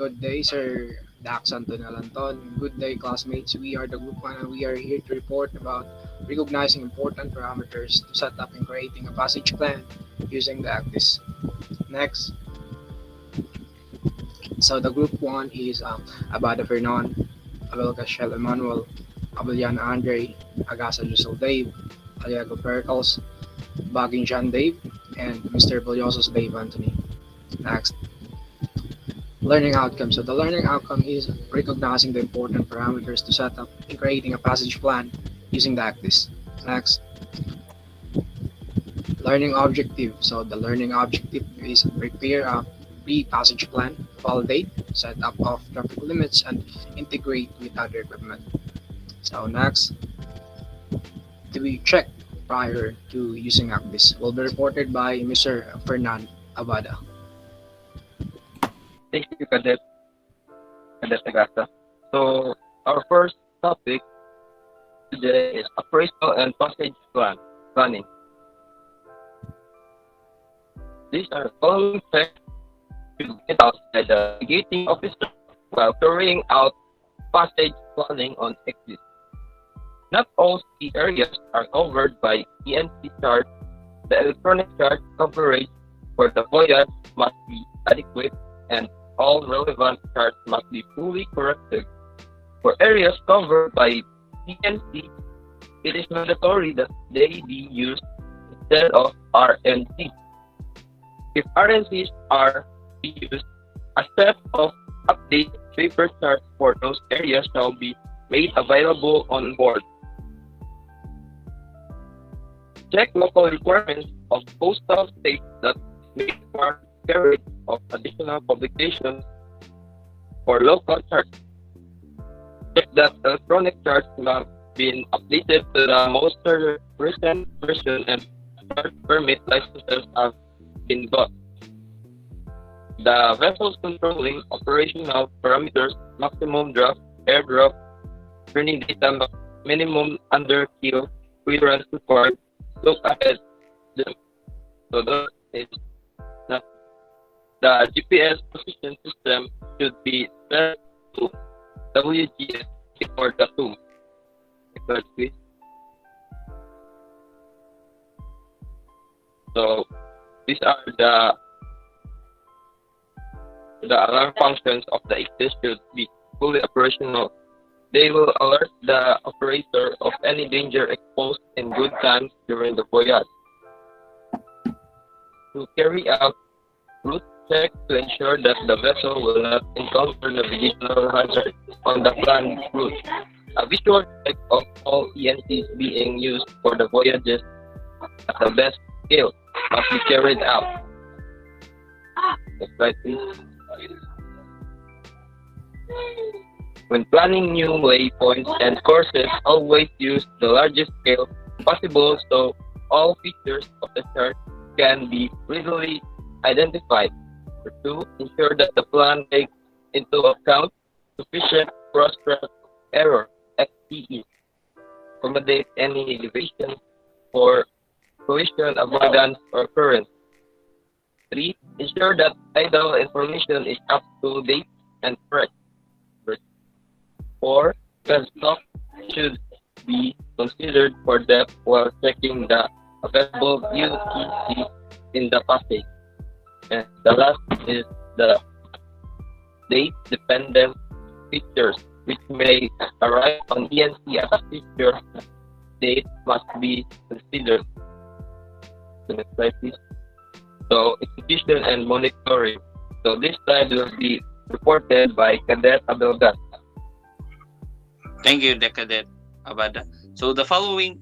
Good day, Sir Dax Antonio Lanton. Good day, classmates. We are the Group 1 and we are here to report about recognizing important parameters to set up and creating a passage plan using the ACTIS. Next, so the Group 1 is Abada Fernan, Abel Cashel Emmanuel, Abeliana Andre, Agasa Jusel Dave, Aliago Pericles, Baging Jean Dave, and Mr. Boliosos Dave Anthony. Next, learning outcome. So the learning outcome is recognizing the important parameters to set up and creating a passage plan using the ACTIS. Next, learning objective. So the learning objective is prepare a pre-passage plan, validate, set up of traffic limits, and integrate with other equipment. So next, to be checked prior to using ACTIS will be reported by Mr. Fernan Abada. Thank you, Cadet Agasta. So, our first topic today is appraisal and passage planning. These are the following checks to get out by the navigating officer while carrying out passage planning on exit. Not all ski areas are covered by ENC chart. The electronic chart coverage for the voyage must be adequate and all relevant charts must be fully corrected. For areas covered by ENC, it is mandatory that they be used instead of RNC. If RNCs are used, a set of updated paper charts for those areas shall be made available on board. Check local requirements of postal states that may require carriage of additional publications for local charts. Check that electronic charts have been updated to the most recent version and chart permit licenses have been got. The vessels controlling operational parameters, maximum draft, air draft, turning data, minimum under keel, clearance required, look ahead. So that is that the GPS position system should be set to WGS for the 2. Next, please. So these are the alarm functions of the EXIS should be fully operational. They will alert the operator of any danger exposed in good times during the voyage. To carry out route checks to ensure that the vessel will not encounter navigational hazards on the planned route. A visual check of all ENCs being used for the voyages at the best scale must be carried out. Next slide, please. When planning new waypoints and courses, always use the largest scale possible so all features of the chart can be readily identified. Number 2, ensure that the plan takes into account sufficient cross-track error (XTE), accommodate any deviation for collision avoidance or occurrence. 3, ensure that tidal information is up to date and correct. 4, the stock should be considered for depth while checking the available UTC in the passage. And the last is the date-dependent features which may arrive on ENC as a feature. Date must be considered. The next slide, please. So, execution and monitoring. So, this slide will be reported by Cadet Abelgas. Thank you, Cadet Abada. So the following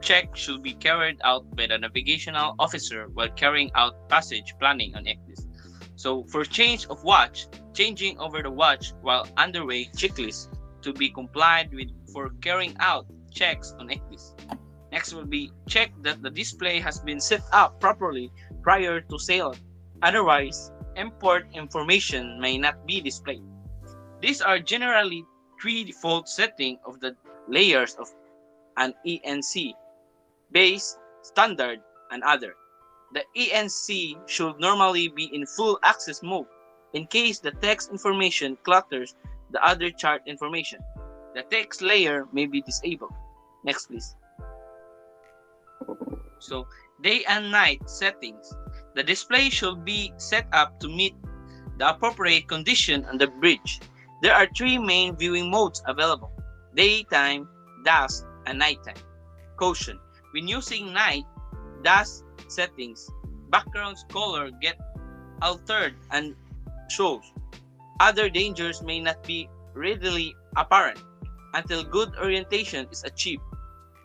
check should be carried out by the navigational officer while carrying out passage planning on ECDIS. So for change of watch, changing over the watch while underway checklist to be complied with for carrying out checks on ECDIS. Next will be check that the display has been set up properly prior to sail. Otherwise, import information may not be displayed. These are generally 3 default settings of the layers of an ENC: base, standard, and other. The ENC should normally be in full access mode. in case the text information clutters the other chart information. The text layer may be disabled. Next, please. So, day and night settings. The display should be set up to meet the appropriate condition on the bridge. There are three main viewing modes available: daytime, dusk, and nighttime. Caution: when using night dusk settings, background's color get altered and shows. Other dangers may not be readily apparent until good orientation is achieved.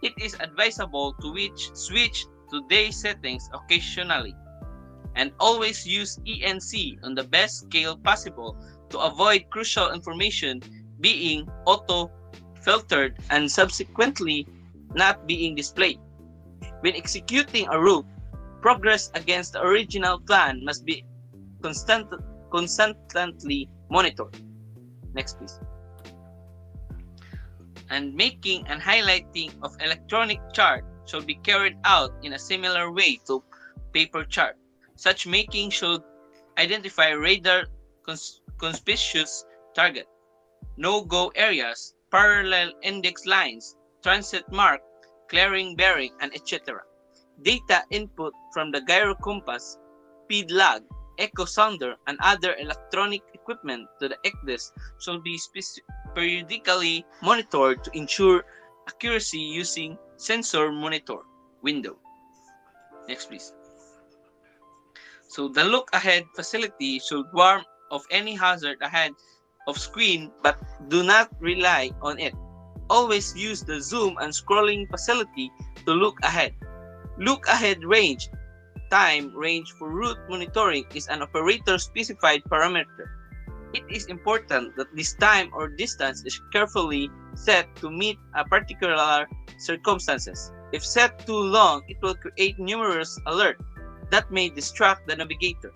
It is advisable to switch to day settings occasionally, and always use ENC on the best scale possible to avoid crucial information being auto-filtered and subsequently not being displayed. When executing a route, progress against the original plan must be constantly monitored. Next, please. And making and highlighting of electronic chart should be carried out in a similar way to paper chart. Such making should identify radar conspicuous target, no-go areas, parallel index lines, transit mark, clearing bearing, and etc. Data input from the gyro compass, speed log, echo sounder, and other electronic equipment to the ECDIS should be periodically monitored to ensure accuracy using sensor monitor window. Next, please. So the look ahead facility should warn of any hazard ahead of screen, but do not rely on it. Always use the zoom and scrolling facility to look ahead. Look ahead range, time range for route monitoring is an operator specified parameter. It is important that this time or distance is carefully set to meet a particular circumstances. If set too long, it will create numerous alerts that may distract the navigator.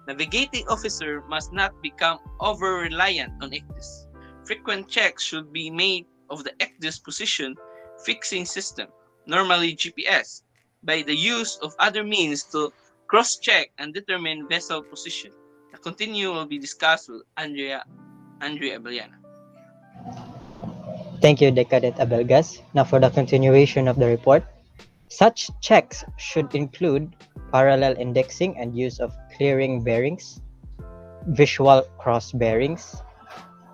Navigating officer must not become over-reliant on ECDIS. Frequent checks should be made of the ECDIS position fixing system, normally GPS, by the use of other means to cross-check and determine vessel position. The continue will be discussed with Andrea Abellana. Thank you, Decadent Abelgas. Now for the continuation of the report. Such checks should include parallel indexing and use of clearing bearings, visual cross bearings,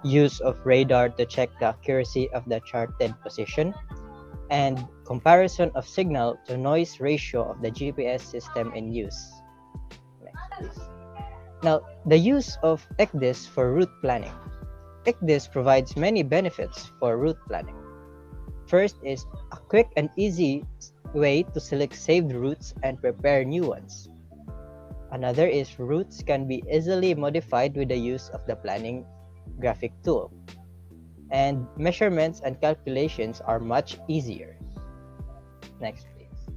use of radar to check the accuracy of the charted position, and comparison of signal to noise ratio of the GPS system in use. Next, please. Now, the use of ECDIS for route planning. ECDIS provides many benefits for route planning. First is a quick and easy way to select saved routes and prepare new ones. Another is routes can be easily modified with the use of the planning graphic tool. And measurements and calculations are much easier. Next, please.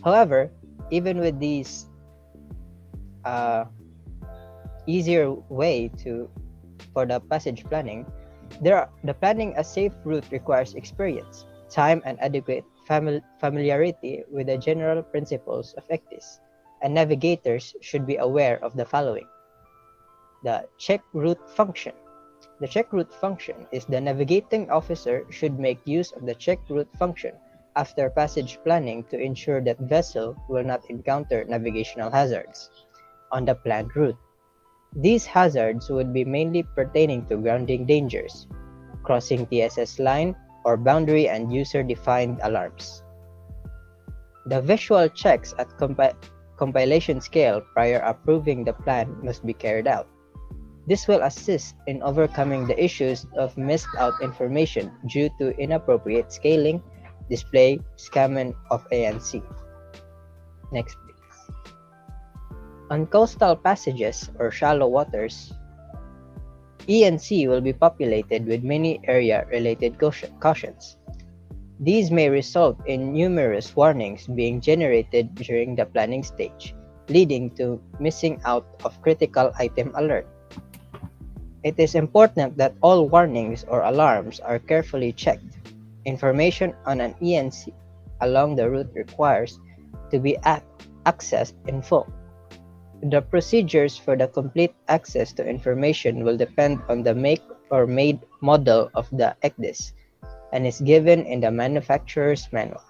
However, even with these easier way for the passage planning, the planning a safe route requires experience, time, and adequate familiarity with the general principles of ECDIS, and navigators should be aware of the following. The check route function. The check route function is the navigating officer should make use of the check route function after passage planning to ensure that vessel will not encounter navigational hazards on the planned route. These hazards would be mainly pertaining to grounding dangers, crossing TSS line, or boundary and user-defined alarms. The visual checks at compilation scale prior approving the plan must be carried out. This will assist in overcoming the issues of missed out information due to inappropriate scaling, display, scamming of ANC. Next, please. On coastal passages or shallow waters, ENC will be populated with many area-related cautions. These may result in numerous warnings being generated during the planning stage, leading to missing out of critical item alert. It is important that all warnings or alarms are carefully checked. Information on an ENC along the route requires to be accessed in full. The procedures for the complete access to information will depend on the make or made model of the ECDIS and is given in the manufacturer's manual.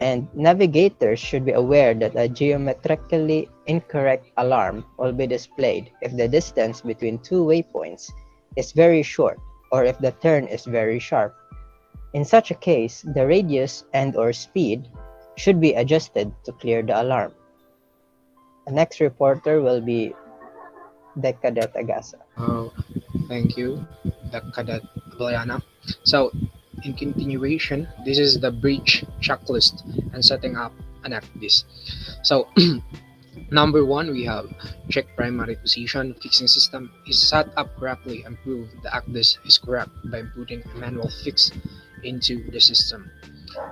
And navigators should be aware that a geometrically incorrect alarm will be displayed if the distance between two waypoints is very short or if the turn is very sharp. In such a case, the radius and/or speed should be adjusted to clear the alarm. The next reporter will be Decadet Agasa. Oh, thank you, the Cadet Ablayana. So, in continuation, this is the breach checklist and setting up an FDIS. So, number one, we have check primary position. Fixing system is set up correctly and prove the ACDIS is correct by inputting a manual fix into the system.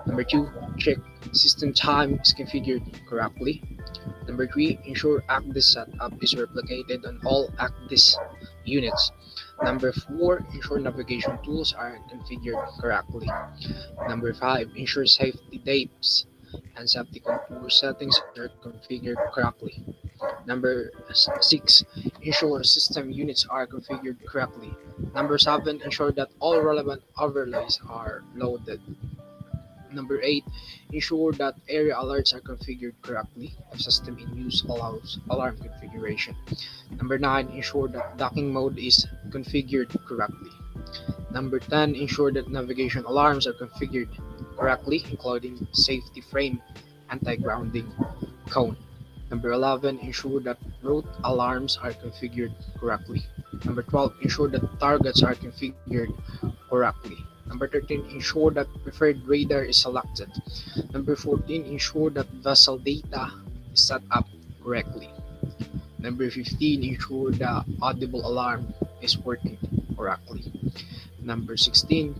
Number two, check system time is configured correctly. Number three, ensure ACDIS setup is replicated on all ACDIS units. Number four, ensure navigation tools are configured correctly. Number five, ensure safety tapes and safety contour settings are configured correctly. Number six, ensure system units are configured correctly. Number seven, ensure that all relevant overlays are loaded. Number eight, ensure that area alerts are configured correctly if system in use allows alarm configuration. Number nine, ensure that docking mode is configured correctly. Number 10, ensure that navigation alarms are configured correctly, including safety frame, anti-grounding cone. Number 11, ensure that route alarms are configured correctly. Number 12, ensure that targets are configured correctly. Number 13, ensure that preferred radar is selected. Number 14, ensure that vessel data is set up correctly. Number 15, ensure the audible alarm is working correctly. Number 16,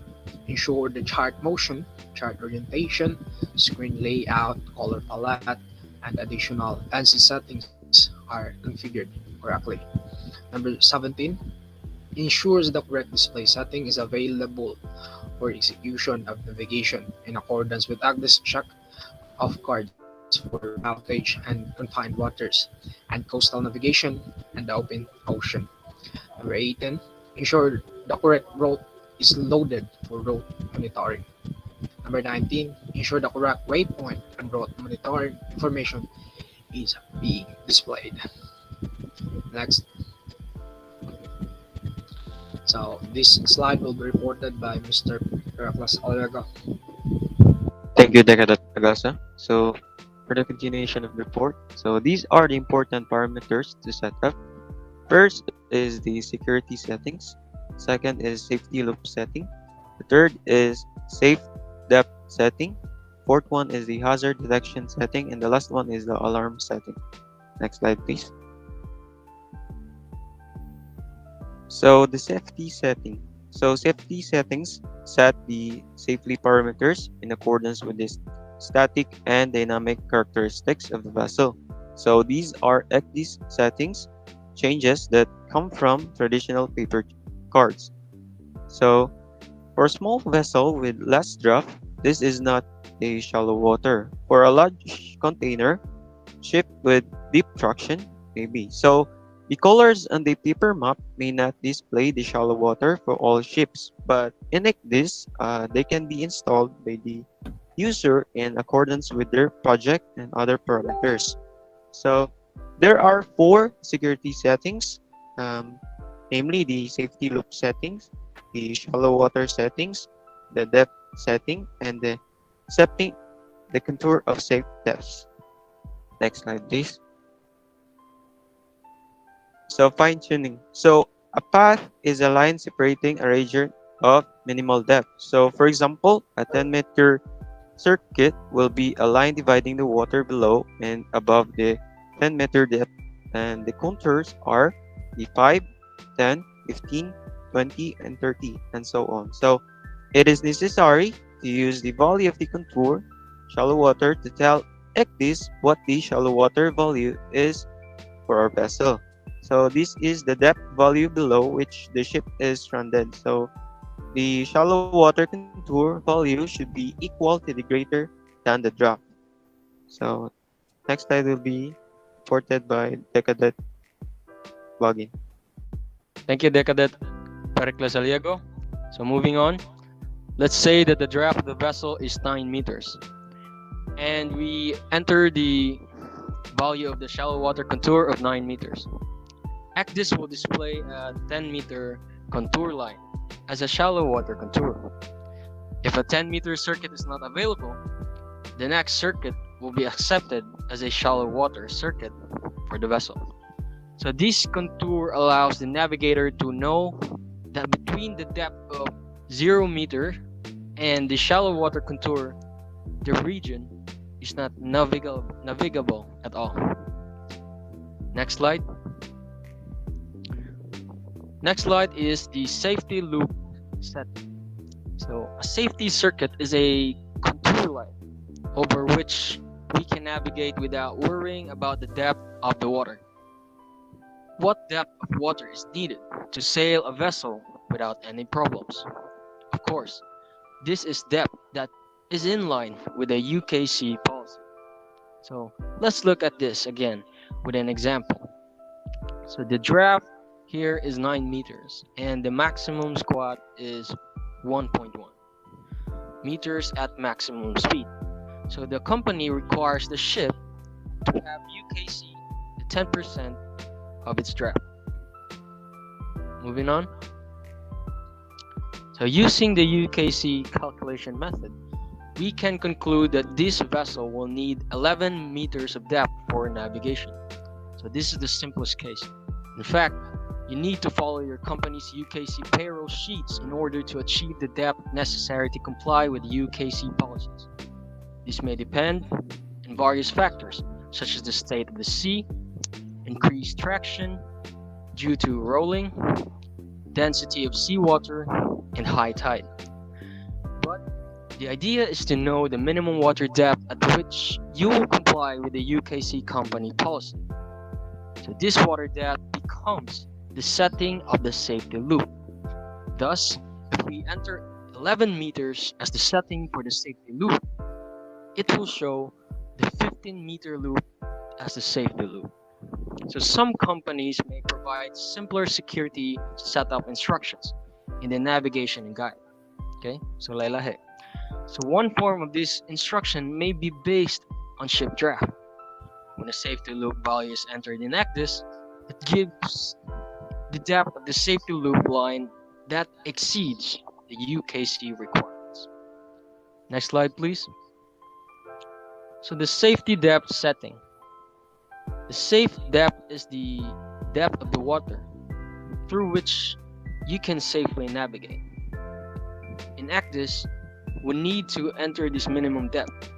ensure the chart motion, chart orientation, screen layout, color palette, and additional ANSI settings are configured correctly. Number 17, ensures the correct display setting is available for execution of navigation in accordance with ACDIS check of cards for blockage and confined waters and coastal navigation and the open ocean. Number 18, ensure the correct route is loaded for route monitoring. Number 19, ensure the correct waypoint and route monitoring information is being displayed. Next. So this slide will be reported by Mr. Pericles Alvega. Thank you, Decadat Agasa. So, for the continuation of the report, so these are the important parameters to set up. First is the security settings. Second is safety loop setting. The third is safe depth setting. Fourth one is the hazard detection setting. And the last one is the alarm setting. Next slide, please. So, the safety setting. So, safety settings set the safety parameters in accordance with the static and dynamic characteristics of the vessel. So, these are ECDIS settings changes that come from traditional paper cards. So, for a small vessel with less draft, this is not a shallow water. For a large container ship with deep traction, maybe. So, the colors on the paper map may not display the shallow water for all ships, but in ECDIS, they can be installed by the user in accordance with their project and other parameters. So, there are four security settings, namely the safety loop settings, the shallow water settings, the depth setting, and the setting the contour of safe depths. Next slide, please. So fine tuning. So a path is a line separating a region of minimal depth. So for example, a 10-meter circuit will be a line dividing the water below and above the 10-meter depth, and the contours are the 5, 10, 15, 20, and 30, and so on. So it is necessary to use the value of the contour, shallow water, to tell ECDIS what the shallow water value is for our vessel. So this is the depth value below which the ship is stranded. So the shallow water contour value should be equal to the greater than the draft. So next slide will be reported by Decadet Bogin. Thank you, Decadent Pericles Aliego. So moving on, let's say that the draft of the vessel is 9 meters, and we enter the value of the shallow water contour of 9 meters. ACDIS will display a 10-meter contour line as a shallow water contour. If a 10-meter circuit is not available, the next circuit will be accepted as a shallow water circuit for the vessel. So this contour allows the navigator to know that between the depth of 0 meter and the shallow water contour, the region is not navigable at all. Next slide. Next slide is the safety loop setting. So a safety circuit is a contour line over which we can navigate without worrying about the depth of the water. What depth of water is needed to sail a vessel without any problems? Of course, this is depth that is in line with the UKC policy. So let's look at this again with an example. So the draft here is 9 meters and the maximum squat is 1.1 meters at maximum speed. So the company requires the ship to have UKC the 10% of its draft. Moving on. So using the UKC calculation method, we can conclude that this vessel will need 11 meters of depth for navigation. So this is the simplest case. In fact, you need to follow your company's UKC payroll sheets in order to achieve the depth necessary to comply with UKC policies. This may depend on various factors, such as the state of the sea, increased traction due to rolling, density of seawater, and high tide. But the idea is to know the minimum water depth at which you will comply with the UKC company policy. So this water depth becomes the setting of the safety loop. Thus, if we enter 11 meters as the setting for the safety loop, it will show the 15-meter loop as the safety loop. So some companies may provide simpler security setup instructions in the navigation and guide. Okay, so lailahe. So one form of this instruction may be based on ship draft. When a safety loop value is entered in ACDIS, it gives the depth of the safety loop line that exceeds the UKC requirements. Next slide, please. So the safety depth setting. The safe depth is the depth of the water through which you can safely navigate. In ACDIS, we need to enter this minimum depth.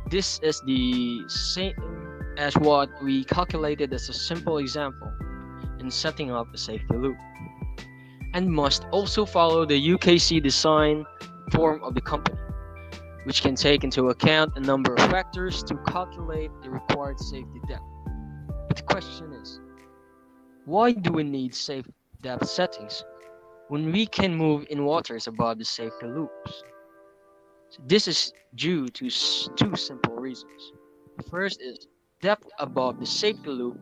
This is the same as what we calculated as a simple example in setting up a safety loop, and must also follow the UKC design form of the company, which can take into account a number of factors to calculate the required safety depth. But the question is, why do we need safe depth settings when we can move in waters above the safety loops? So this is due to two simple reasons. The first is depth above the safety loop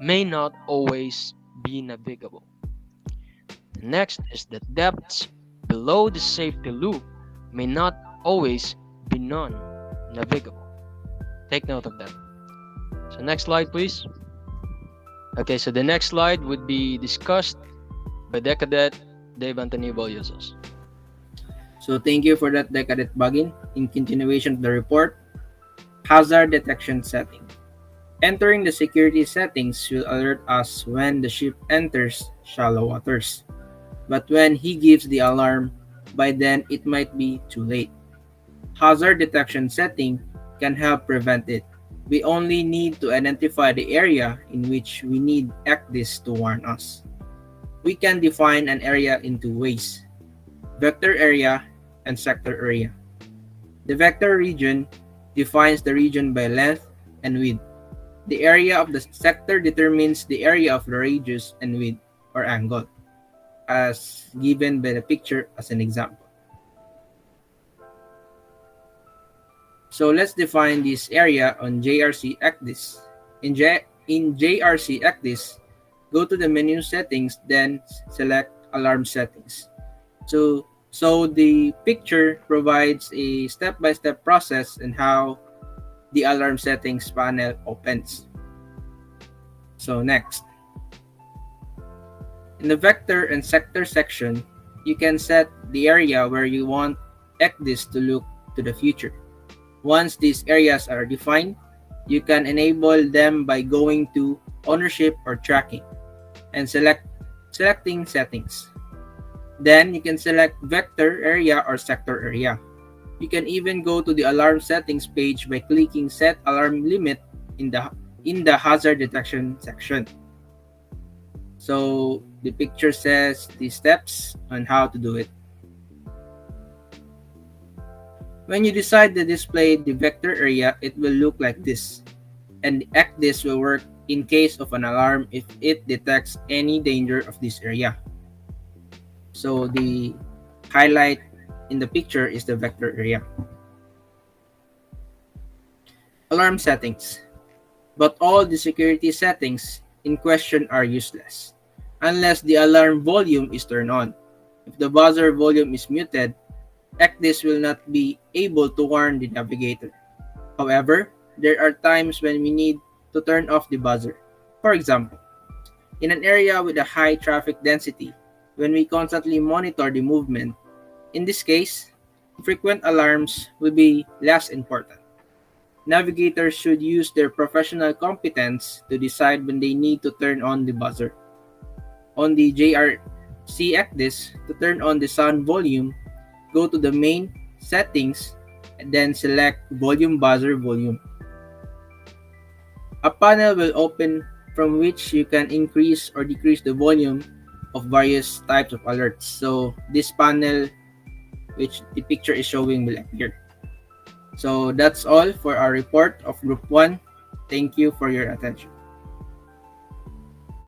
may not always be navigable. The next is that depths below the safety loop may not always be non-navigable. Take note of that. So next slide, please. Okay, so the next slide would be discussed by Decadet Dave Anthony Valiosos. So thank you for that, Decadet Bagin. In continuation of the report, hazard detection setting. Entering the security settings should alert us when the ship enters shallow waters. But when he gives the alarm, by then it might be too late. Hazard detection setting can help prevent it. We only need to identify the area in which we need ACDIS to warn us. We can define an area in two ways: vector area and sector area. The vector region defines the region by length and width. The area of the sector determines the area of the radius and width or angle, as given by the picture as an example. So let's define this area on JRC ACDIS. In in JRC ECDIS, go to the menu settings, then select alarm settings. So the picture provides a step-by-step process in how the alarm settings panel opens. So next, in the vector and sector section, you can set the area where you want ECDIS to look to the future. Once these areas are defined, you can enable them by going to ownership or tracking and selecting settings. Then you can select vector area or sector area. You can even go to the alarm settings page by clicking set alarm limit in the hazard detection section. So the picture says the steps on how to do it. When you decide to display the vector area, it will look like this. And the ECDIS will work in case of an alarm if it detects any danger of this area. So the highlight in the picture is the vector area. Alarm settings. But all the security settings in question are useless unless the alarm volume is turned on. If the buzzer volume is muted, ECDIS will not be able to warn the navigator. However, there are times when we need to turn off the buzzer. For example, in an area with a high traffic density, when we constantly monitor the movement, in this case, frequent alarms will be less important. Navigators should use their professional competence to decide when they need to turn on the buzzer. On the JRC ECDIS, to turn on the sound volume, go to the main settings and then select volume buzzer volume. A panel will open from which you can increase or decrease the volume of various types of alerts. So this panel, which the picture is showing, will appear. So that's all for our report of Group 1. Thank you for your attention.